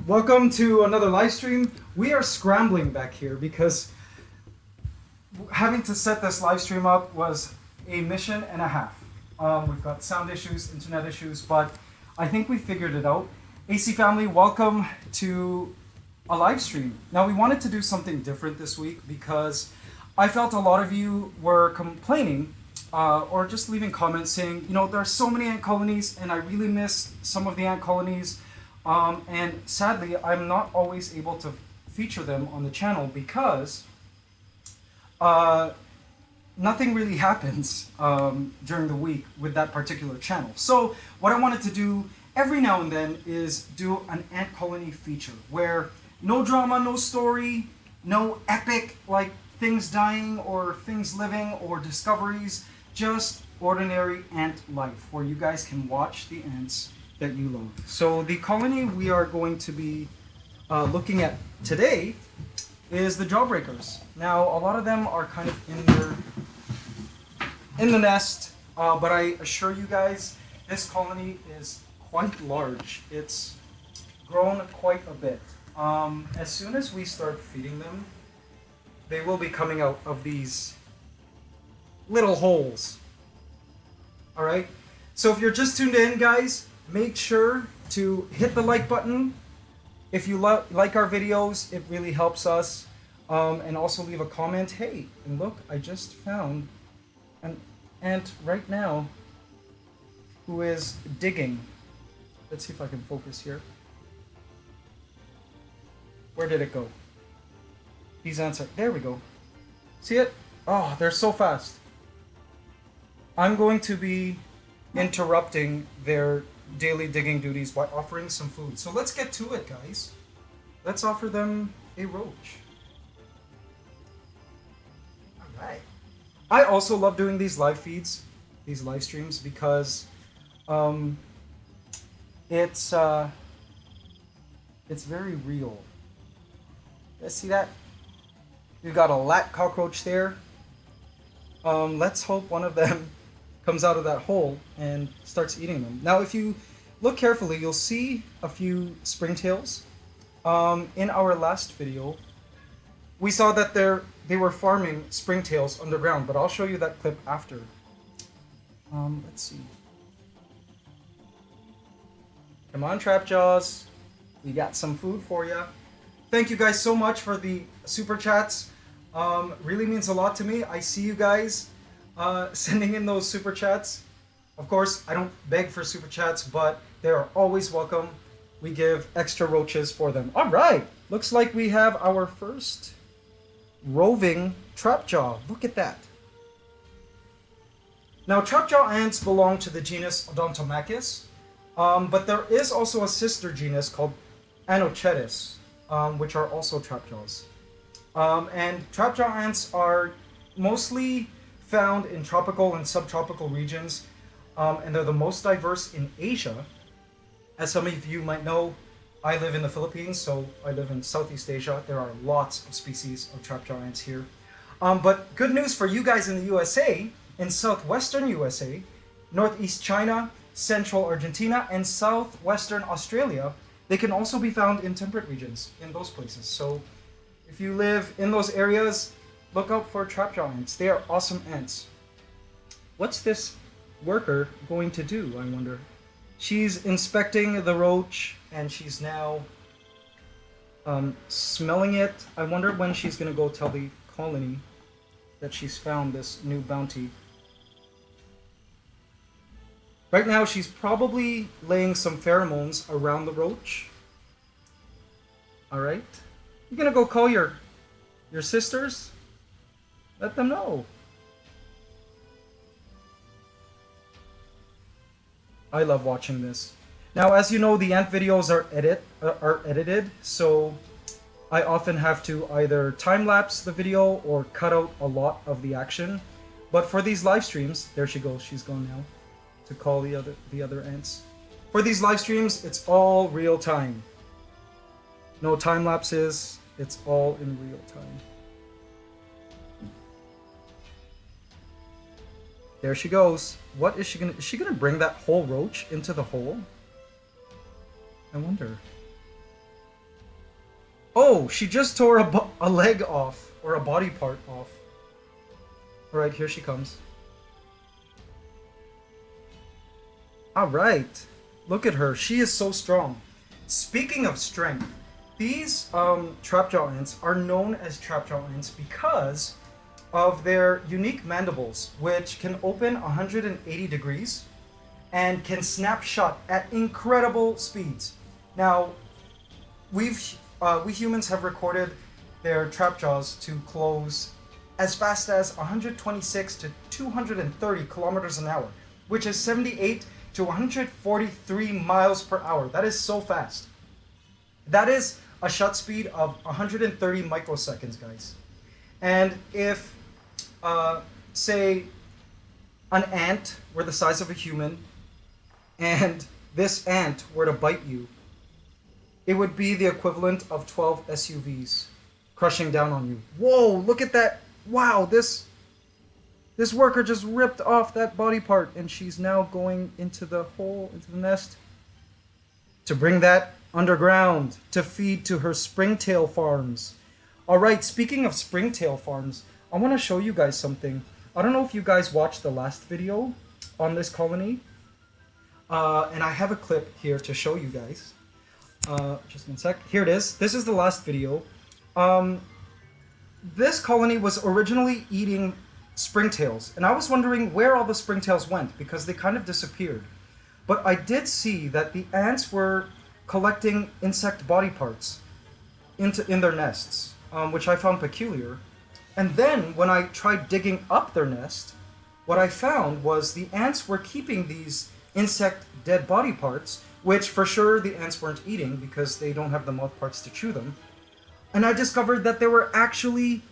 Welcome to another live stream. We are scrambling back here because having to set this live stream up was a mission and a half. We've got sound issues, internet issues, but I think we figured it out. AC family, welcome to a live stream. Now we wanted to do something different this week because I felt a lot of you were complaining or just leaving comments saying, you know, there are so many ant colonies and I really miss some of the ant colonies. And sadly, I'm not always able to feature them on the channel because nothing really happens during the week with that particular channel. So what I wanted to do every now and then is do an ant colony feature where no drama, no story, no epic like things dying or things living or discoveries, just ordinary ant life where you guys can watch the ants that you love. So the colony we are going to be looking at today is the Jawbreakers. Now a lot of them are kind of in the nest, but I assure you guys this colony is quite large. It's grown quite a bit. As soon as we start feeding them, they will be coming out of these little holes. All right, so if you're just tuned in, guys, make sure to hit the like button. If you like our videos, it really helps us. And also leave a comment. Hey, and look, I just found an ant right now who is digging. Let's see if I can focus here. Where did it go? These ants are, there we go. See it? Oh, they're so fast. I'm going to be interrupting their daily digging duties by offering some food. So let's get to it, guys. Let's offer them a roach. All right. I also love doing these live feeds, these live streams, because it's very real. You see that? You got a lat cockroach there. Let's hope one of them comes out of that hole and starts eating them. Now, if you look carefully, you'll see a few springtails. In our last video, we saw that they were farming springtails underground, but I'll show you that clip after. Let's see. Come on, Trap Jaws. We got some food for you. Thank you guys so much for the super chats. Really means a lot to me. I see you guys sending in those super chats. Of course, I don't beg for super chats, but they are always welcome. We give extra roaches for them. All right, looks like we have our first roving trapjaw. Look at that. Now, trapjaw ants belong to the genus Odontomachus, but there is also a sister genus called Anochetis, which are also trapjaws. And trapjaw ants are mostly found in tropical and subtropical regions, and they're the most diverse in Asia. As some of you might know, I live in the Philippines, so I live in Southeast Asia. There are lots of species of trapjaw ants here. But good news for you guys in the USA, in southwestern USA, northeast China, central Argentina, and southwestern Australia, they can also be found in temperate regions in those places. So if you live in those areas, look out for trapjaw ants. They are awesome ants. What's this worker going to do, I wonder? She's inspecting the roach and she's now smelling it. I wonder when she's going to go tell the colony that she's found this new bounty. Right now she's probably laying some pheromones around the roach. All right. You're going to go call your sisters? Let them know. I love watching this. Now, as you know, the ant videos are edited, so I often have to either time-lapse the video or cut out a lot of the action. But for these live streams, there she goes. She's gone now to call the other ants. For these live streams, it's all real time. No time lapses. It's all in real time. There she goes. What is she gonna... Is she gonna bring that whole roach into the hole? I wonder. Oh, she just tore a leg off, or a body part off. Alright, here she comes. Alright. Look at her. She is so strong. Speaking of strength, these trapjaw ants are known as trapjaw ants because of their unique mandibles, which can open 180 degrees and can snap shut at incredible speeds. Now, we humans have recorded their trap jaws to close as fast as 126 to 230 kilometers an hour, which is 78 to 143 miles per hour. That is so fast. That is a shut speed of 130 microseconds, guys. And if, say, an ant were the size of a human, and this ant were to bite you, it would be the equivalent of 12 SUVs crushing down on you. Whoa, look at that. Wow, this worker just ripped off that body part, and she's now going into the hole, into the nest, to bring that underground to feed to her springtail farms. Alright, speaking of springtail farms, I want to show you guys something. I don't know if you guys watched the last video on this colony, and I have a clip here to show you guys. Just one sec. Here it is. This is the last video. This colony was originally eating springtails, and I was wondering where all the springtails went because they kind of disappeared. But I did see that the ants were collecting insect body parts in their nests, which I found peculiar. And then when I tried digging up their nest, what I found was the ants were keeping these insect dead body parts, which for sure the ants weren't eating because they don't have the mouth parts to chew them. And I discovered that there were actually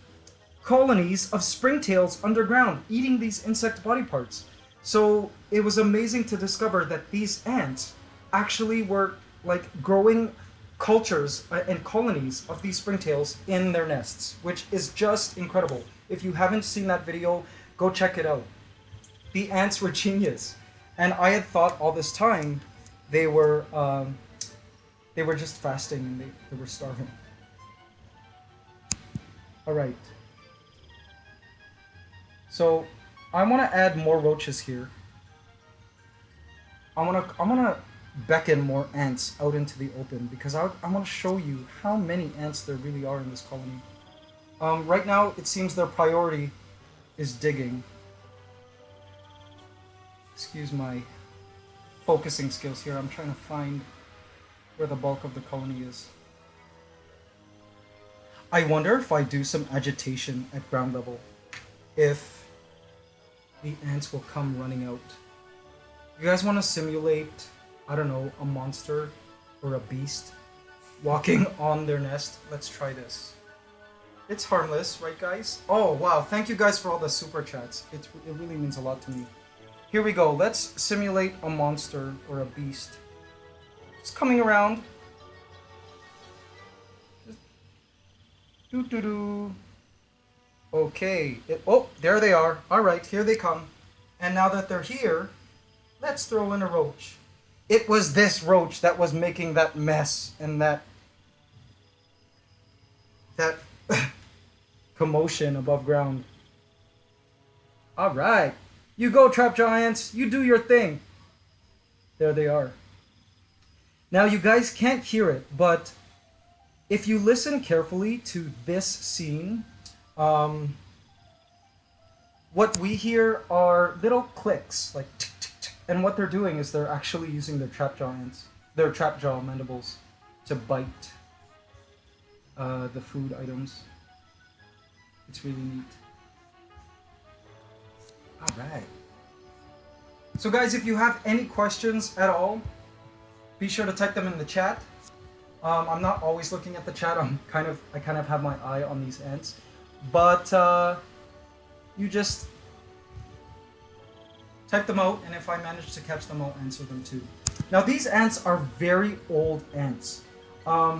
colonies of springtails underground eating these insect body parts. So it was amazing to discover that these ants actually were like growing cultures and colonies of these springtails in their nests, which is just incredible. If you haven't seen that video, go check it out. The ants were genius. And I had thought all this time they were just fasting and they were starving. All right. So I want to add more roaches here. I want to beckon more ants out into the open because I want to show you how many ants there really are in this colony. Right now, it seems their priority is digging. Excuse my focusing skills here. I'm trying to find where the bulk of the colony is. I wonder if I do some agitation at ground level, if the ants will come running out. You guys want to simulate, I don't know, a monster or a beast walking on their nest? Let's try this. It's harmless, right guys? Oh wow, thank you guys for all the super chats. It really means a lot to me. Here we go, let's simulate a monster or a beast. It's coming around. Doo-doo-doo. Okay, oh, there they are. Alright, here they come. And now that they're here, let's throw in a roach. It was this roach that was making that mess and that commotion above ground. Alright, you go trap giants, you do your thing. There they are. Now you guys can't hear it, but if you listen carefully to this scene, what we hear are little clicks, like tick, tick, tick. And what they're doing is they're actually using their trap jaw mandibles to bite the food items. It's really neat. Alright. So guys, if you have any questions at all, be sure to type them in the chat. I'm not always looking at the chat. I kind of have my eye on these ants, but you just type them out, and if I manage to catch them, I'll answer them too. Now these ants are very old ants.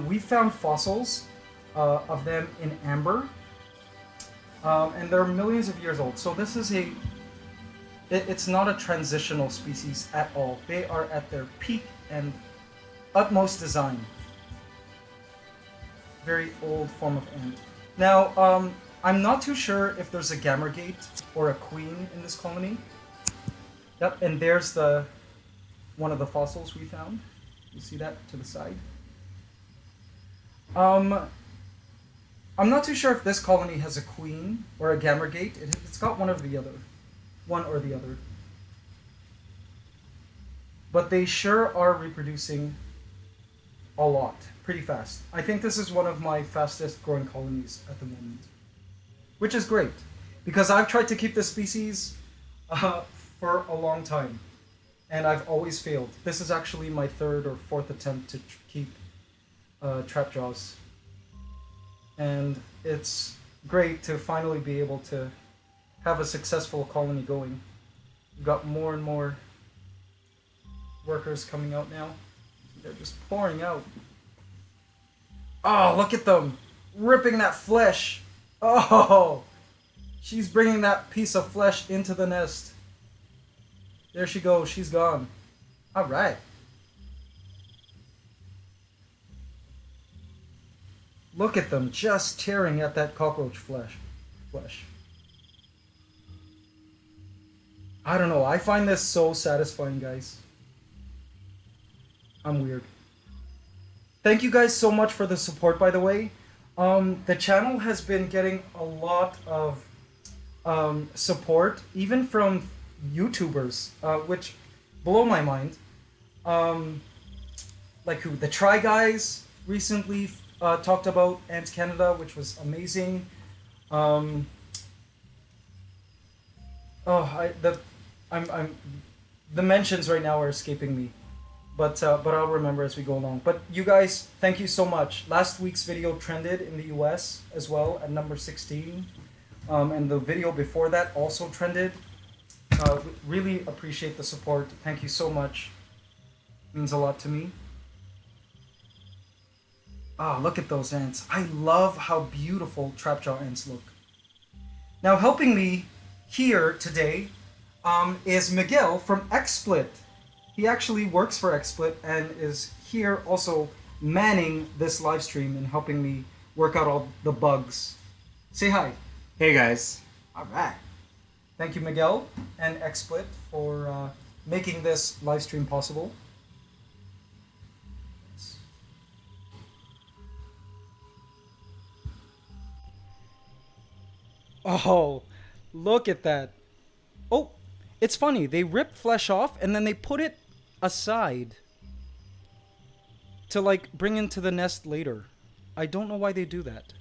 We found fossils of them in amber, and they're millions of years old. So this is it's not a transitional species at all. They are at their peak and utmost design. very old form of ant. Now, I'm not too sure if there's a gamergate or a queen in this colony. Yep, and there's the one of the fossils we found. You see that to the side? Um, I'm not too sure if this colony has a queen or a gamergate. It's got one or the other. One or the other. But they sure are reproducing a lot, pretty fast. I think this is one of my fastest growing colonies at the moment, which is great because I've tried to keep this species for a long time and I've always failed. This is actually my third or fourth attempt to keep trap jaws, and it's great to finally be able to have a successful colony going. We've got more and more workers coming out now. They're just pouring out. Oh, look at them ripping that flesh. Oh, she's bringing that piece of flesh into the nest. There she goes. She's gone. All right. Look at them just tearing at that cockroach flesh. I don't know. I find this so satisfying, guys. I'm weird. Thank you guys so much for the support, by the way. The channel has been getting a lot of support, even from YouTubers, which blow my mind. Like who? The Try Guys recently talked about AntsCanada, which was amazing. I'm the mentions right now are escaping me. But I'll remember as we go along. But you guys, thank you so much. Last week's video trended in the US as well at number 16. And the video before that also trended. Really appreciate the support. Thank you so much. It means a lot to me. Ah, look at those ants. I love how beautiful trapjaw ants look. Now helping me here today is Miguel from XSplit. He actually works for XSplit and is here also manning this live stream and helping me work out all the bugs. Say hi. Hey guys. All right. Thank you, Miguel and XSplit, for making this live stream possible. Oh, look at that. Oh, it's funny. They rip flesh off and then they put it aside to like bring into the nest later. I don't know why they do that.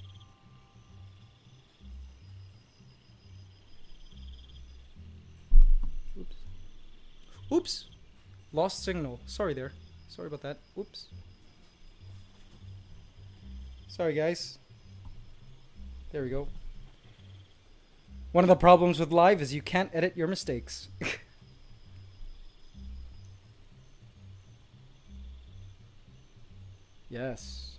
Oops. Oops. Lost signal. Sorry there. Sorry about that. Oops. Sorry guys. There we go. One of the problems with live is you can't edit your mistakes. Yes.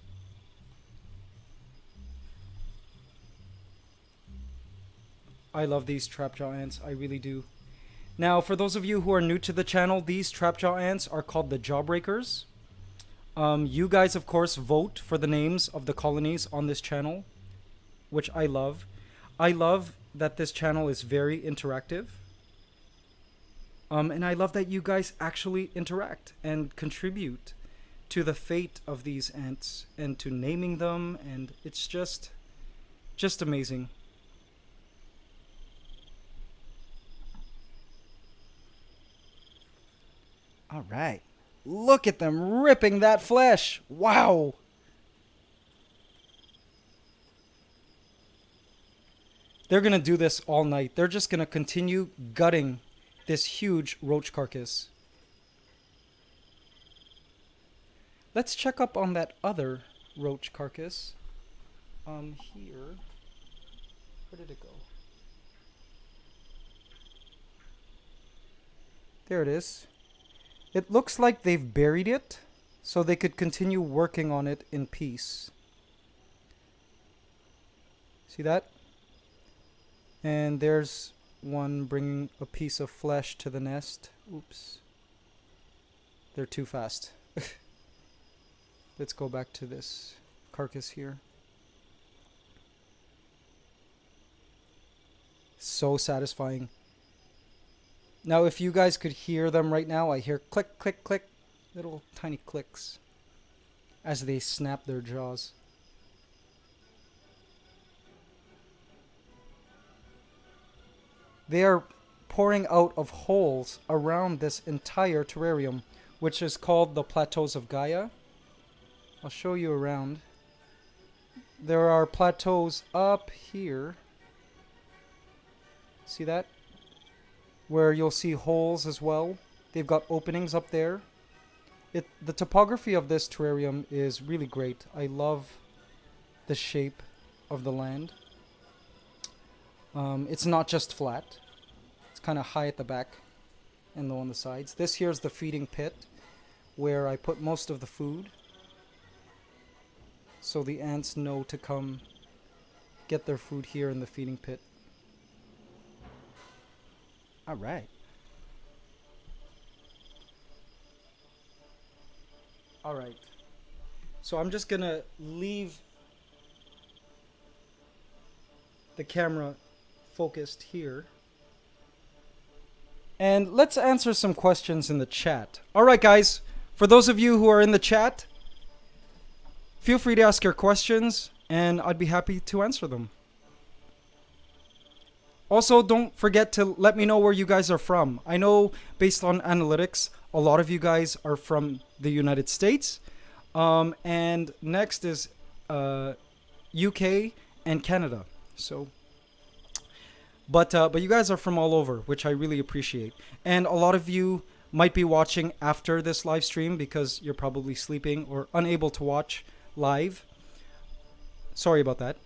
I love these trapjaw ants. I really do. Now, for those of you who are new to the channel, these trapjaw ants are called the Jawbreakers. You guys, of course, vote for the names of the colonies on this channel, which I love. I love that this channel is very interactive. And I love that you guys actually interact and contribute to the fate of these ants and to naming them, and it's just amazing. All right. Look at them ripping that flesh. Wow. They're going to do this all night. They're just going to continue gutting this huge roach carcass. Let's check up on that other roach carcass. Here. Where did it go? There it is. It looks like they've buried it, so they could continue working on it in peace. See that? And there's one bringing a piece of flesh to the nest. Oops. They're too fast. Let's go back to this carcass here. So satisfying. Now, if you guys could hear them right now, I hear click, click, click, little tiny clicks as they snap their jaws. They are pouring out of holes around this entire terrarium, which is called the Plateaus of Gaia. I'll show you around. There are plateaus up here. See that? Where you'll see holes as well. They've got openings up there. The topography of this terrarium is really great. I love the shape of the land. It's not just flat. It's kind of high at the back and low on the sides. This here's the feeding pit where I put most of the food, so the ants know to come get their food here in the feeding pit. All right. All right. So I'm just gonna leave the camera focused here. And let's answer some questions in the chat. All right, guys. For those of you who are in the chat, feel free to ask your questions, and I'd be happy to answer them. Also, don't forget to let me know where you guys are from. I know, based on analytics, a lot of you guys are from the United States. And next is UK and Canada. So, but you guys are from all over, which I really appreciate. And a lot of you might be watching after this live stream because you're probably sleeping or unable to watch live. Sorry about that.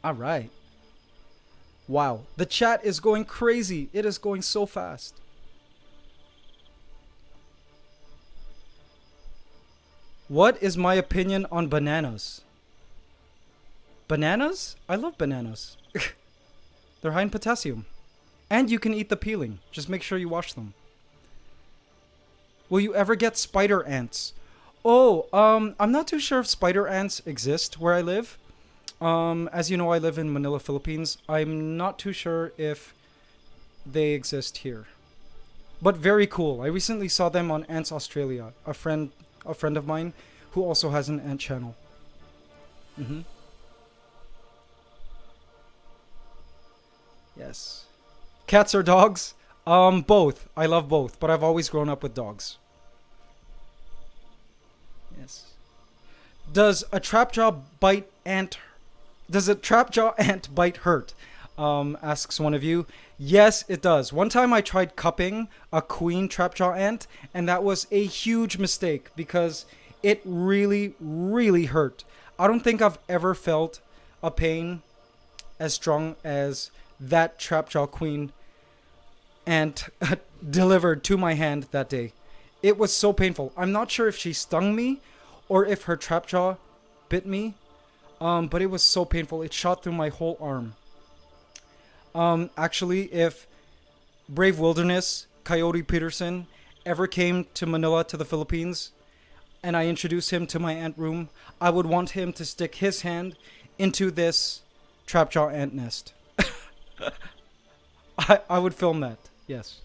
All right. Wow. The chat is going crazy. It is going so fast. What is my opinion on bananas? Bananas? I love bananas. They're high in potassium. And you can eat the peeling. Just make sure you wash them. Will you ever get spider ants? Oh, I'm not too sure if spider ants exist where I live. As you know, I live in Manila, Philippines. I'm not too sure if they exist here. But very cool. I recently saw them on Ants Australia. A friend of mine who also has an ant channel. Yes. Cats or dogs? Both. I love both, but I've always grown up with dogs. Yes. Does a trapjaw ant bite hurt? Asks one of you. Yes, it does. One time I tried cupping a queen trapjaw ant, and that was a huge mistake because it really, really hurt. I don't think I've ever felt a pain as strong as that trapjaw queen ant delivered to my hand that day. It was so painful. I'm not sure if she stung me or if her trapjaw bit me, but it was so painful. It shot through my whole arm. Actually, if Brave Wilderness, Coyote Peterson, ever came to Manila, to the Philippines, and I introduced him to my ant room, I would want him to stick his hand into this trapjaw ant nest. I would film that, yes.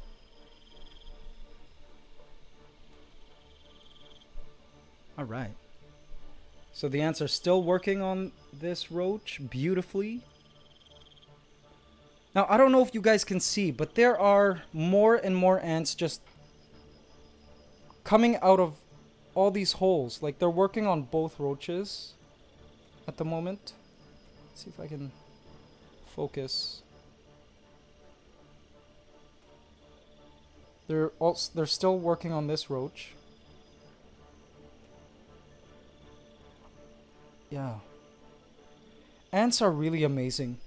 All right. So the ants are still working on this roach beautifully. Now, I don't know if you guys can see, but there are more and more ants just coming out of all these holes. Like, they're working on both roaches at the moment. Let's see if I can focus. They're still working on this roach. Yeah. Ants are really amazing.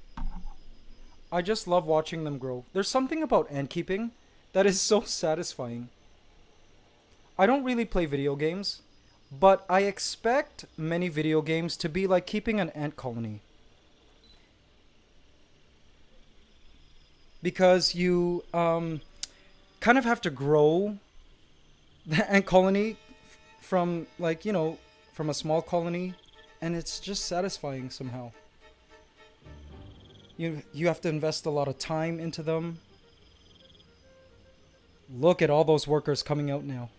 I just love watching them grow. There's something about ant keeping that is so satisfying. I don't really play video games, but I expect many video games to be like keeping an ant colony. Because you kind of have to grow the ant colony from, like, you know, from a small colony, and it's just satisfying somehow. You have to invest a lot of time into them. Look at all those workers coming out now.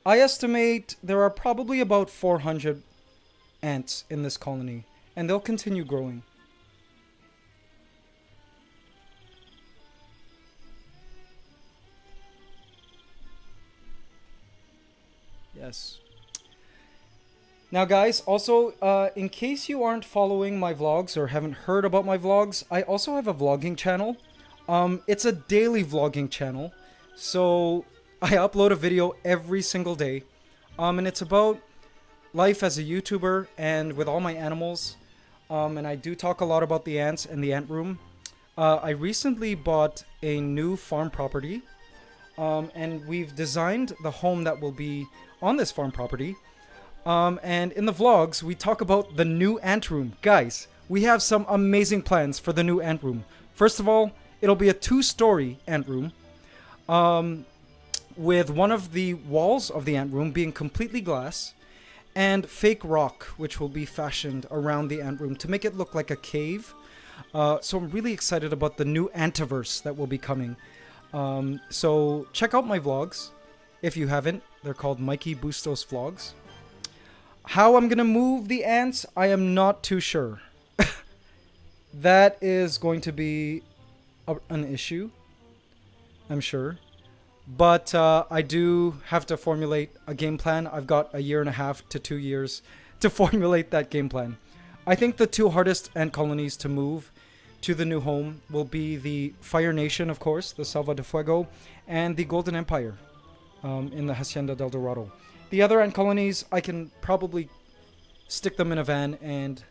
I estimate there are probably about 400 ants in this colony, and they'll continue growing. Yes. Now, guys, also, in case you aren't following my vlogs or haven't heard about my vlogs, I also have a vlogging channel. It's a daily vlogging channel, so I upload a video every single day, and it's about life as a YouTuber and with all my animals. And I do talk a lot about the ants and the ant room. I recently bought a new farm property, and we've designed the home that will be on this farm property. And in the vlogs, we talk about the new ant room. Guys, we have some amazing plans for the new ant room. First of all, it'll be a 2-story ant room, with one of the walls of the ant room being completely glass and fake rock, which will be fashioned around the ant room to make it look like a cave. So I'm really excited about the new antiverse that will be coming. So check out my vlogs if you haven't. They're called Mikey Bustos Vlogs. How I'm gonna move the ants, I am not too sure. That is going to be an issue, I'm sure. But I do have to formulate a game plan. I've got 1.5 to 2 years to formulate that game plan. I think the 2 hardest ant colonies to move to the new home will be the Fire Nation, of course, the Selva de Fuego, and the Golden Empire in the Hacienda del Dorado. The other ant colonies, I can probably stick them in a van and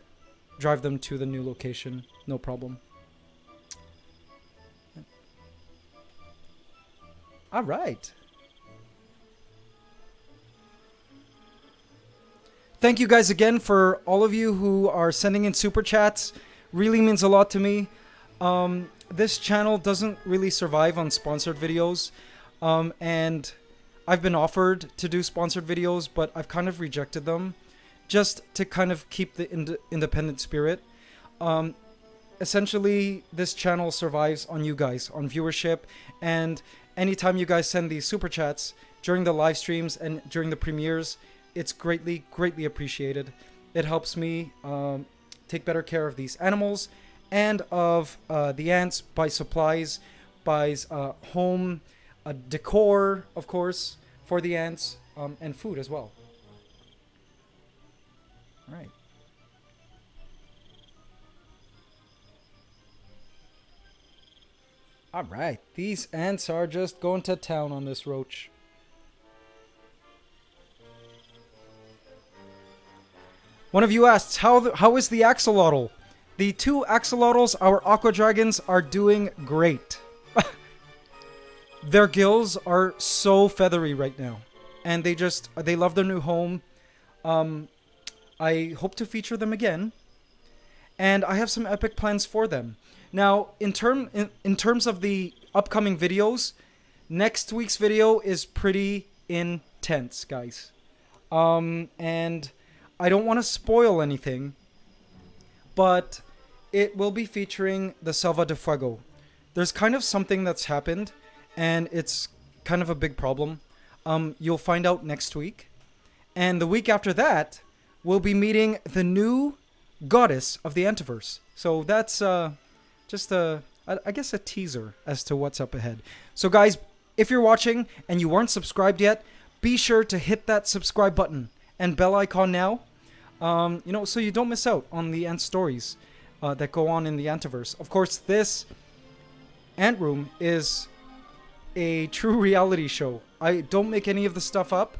drive them to the new location. No problem. All right. Thank you guys again for all of you who are sending in super chats. Really means a lot to me. This channel doesn't really survive on sponsored videos. And I've been offered to do sponsored videos, but I've kind of rejected them just to kind of keep the independent spirit. Essentially, this channel survives on you guys, on viewership, and anytime you guys send these super chats during the live streams and during the premieres, it's greatly, greatly appreciated. It helps me take better care of these animals and of the ants, buy supplies, buys home decor, of course, for the ants, and food as well. All right. All right, these ants are just going to town on this roach. One of you asked, how is the axolotl? The 2 axolotls, our aqua dragons, are doing great. Their gills are so feathery right now, and they love their new home. I hope to feature them again, and I have some epic plans for them. Now, in terms of the upcoming videos, next week's video is pretty intense, guys. And I don't want to spoil anything, but it will be featuring the Selva de Fuego. There's kind of something that's happened, and it's kind of a big problem. You'll find out next week. And the week after that, we'll be meeting the new goddess of the Antiverse. So that's just I guess a teaser as to what's up ahead. So guys, if you're watching and you aren't subscribed yet, be sure to hit that subscribe button and bell icon now. So you don't miss out on the ant stories that go on in the Antiverse. Of course, this ant room is a true reality show. I don't make any of the stuff up.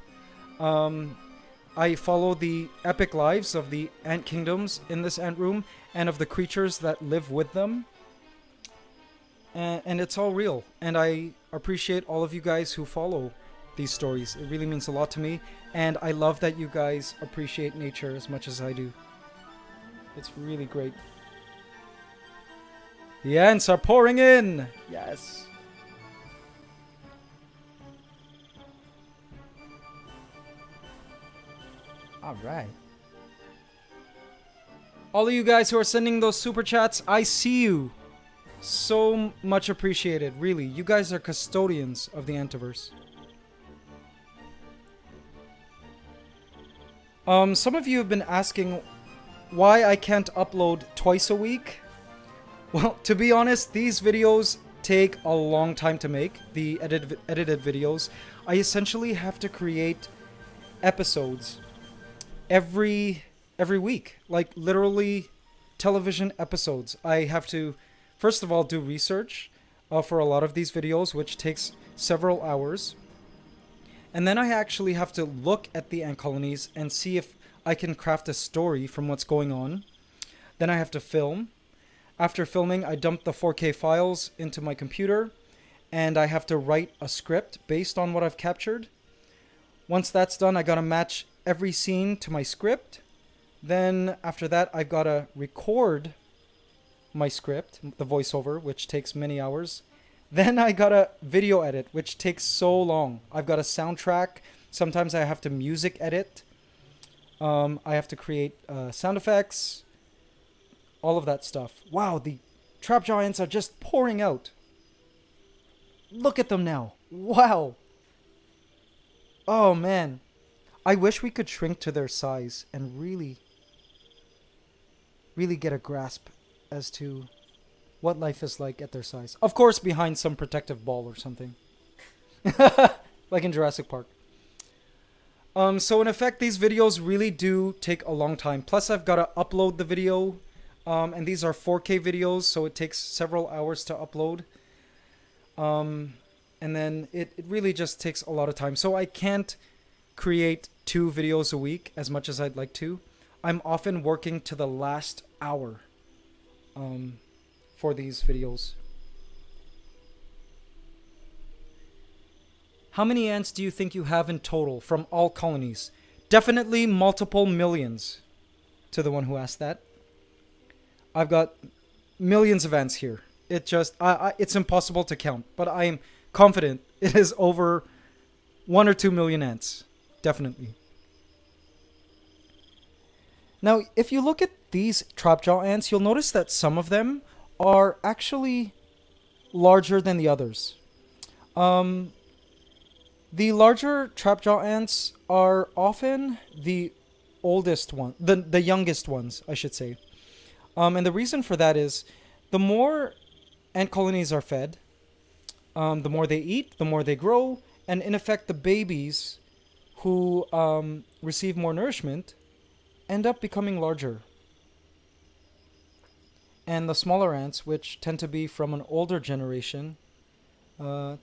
I follow the epic lives of the ant kingdoms in this ant room and of the creatures that live with them. And it's all real. And I appreciate all of you guys who follow these stories. It really means a lot to me. And I love that you guys appreciate nature as much as I do. It's really great. The ants are pouring in! Yes! Alright. All of you guys who are sending those super chats, I see you. So much appreciated, really. You guys are custodians of the Antiverse. Some of you have been asking why I can't upload twice a week. Well, to be honest, these videos take a long time to make, the edited videos. I essentially have to create episodes every week, like literally television episodes. I have to, first of all, do research for a lot of these videos, which takes several hours. And then I actually have to look at the ant colonies and see if I can craft a story from what's going on. Then I have to film. After filming, I dump the 4K files into my computer, and I have to write a script based on what I've captured. Once that's done, I gotta match every scene to my script. Then after that, I've gotta record my script, the voiceover, which takes many hours. Then I gotta video edit, which takes so long. I've got a soundtrack. Sometimes I have to music edit. I have to create sound effects. All of that stuff. Wow, the trap giants are just pouring out. Look at them now. Wow. Oh, man. I wish we could shrink to their size and really get a grasp as to what life is like at their size. Of course, behind some protective ball or something. Like in Jurassic Park. So in effect, these videos really do take a long time. Plus, I've got to upload the video. And these are 4K videos, so it takes several hours to upload. And then it really just takes a lot of time. So I can't create 2 videos a week as much as I'd like to. I'm often working to the last hour. For these videos. How many ants do you think you have in total from all colonies? Definitely multiple millions. To the one who asked that. I've got millions of ants here. It's impossible to count, but I am confident it is over 1 or 2 million ants. Definitely. Now, if you look at these trapjaw ants, you'll notice that some of them are actually larger than the others. The larger trapjaw ants are often the oldest one, the youngest ones, I should say. And the reason for that is the more ant colonies are fed, the more they eat, the more they grow, and in effect, the babies who receive more nourishment end up becoming larger. And the smaller ants, which tend to be from an older generation, tend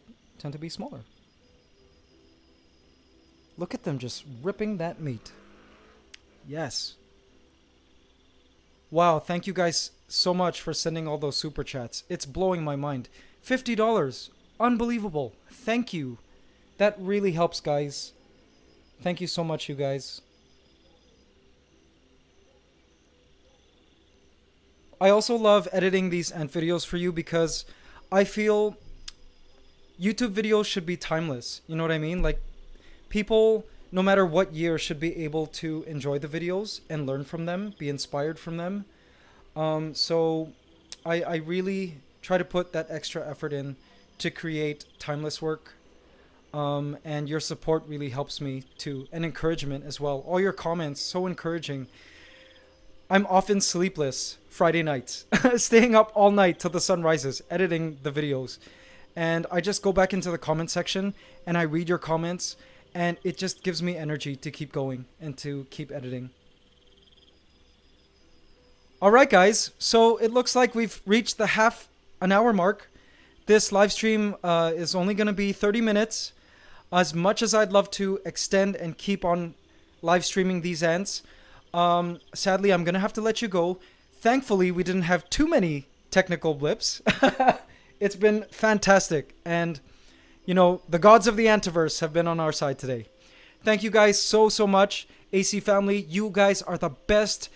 to be smaller. Look at them just ripping that meat. Yes. Wow, thank you guys so much for sending all those super chats. It's blowing my mind. $50. Unbelievable. Thank you. That really helps, guys. Thank you so much, you guys. I also love editing these ant videos for you because I feel YouTube videos should be timeless. You know what I mean? Like, people, no matter what year, should be able to enjoy the videos and learn from them, be inspired from them. So I really try to put that extra effort in to create timeless work. And your support really helps me too, and encouragement as well. All your comments, so encouraging. I'm often sleepless Friday nights, staying up all night till the sun rises, editing the videos. And I just go back into the comment section and I read your comments, and it just gives me energy to keep going and to keep editing. All right, guys. So it looks like we've reached the half an hour mark. This live stream is only going to be 30 minutes. As much as I'd love to extend and keep on live streaming these ants, sadly, I'm going to have to let you go. Thankfully, we didn't have too many technical blips. It's been fantastic. And, you know, the gods of the Antiverse have been on our side today. Thank you guys so much. AC family, you guys are the best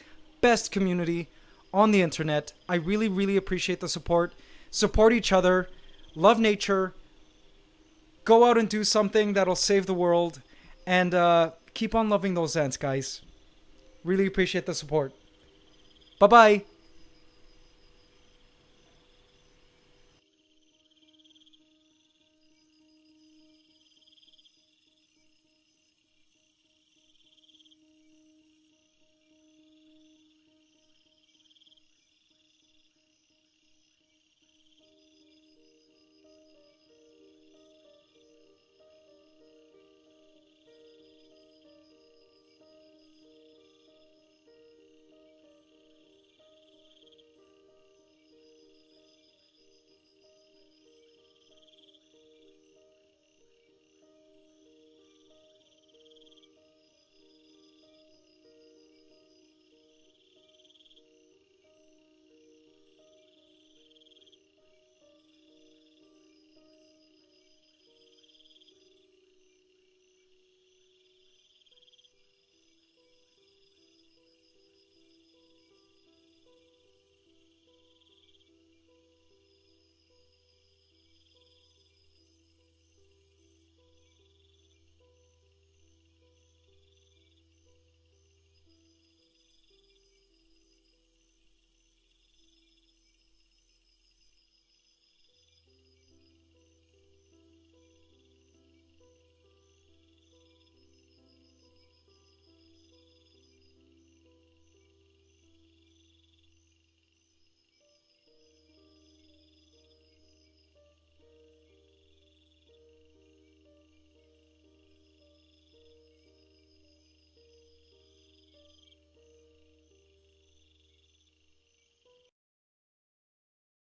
community on the internet. I really appreciate the support. Support each other. Love nature. Go out and do something that'll save the world. And keep on loving those ants, guys. Really appreciate the support. Bye-bye!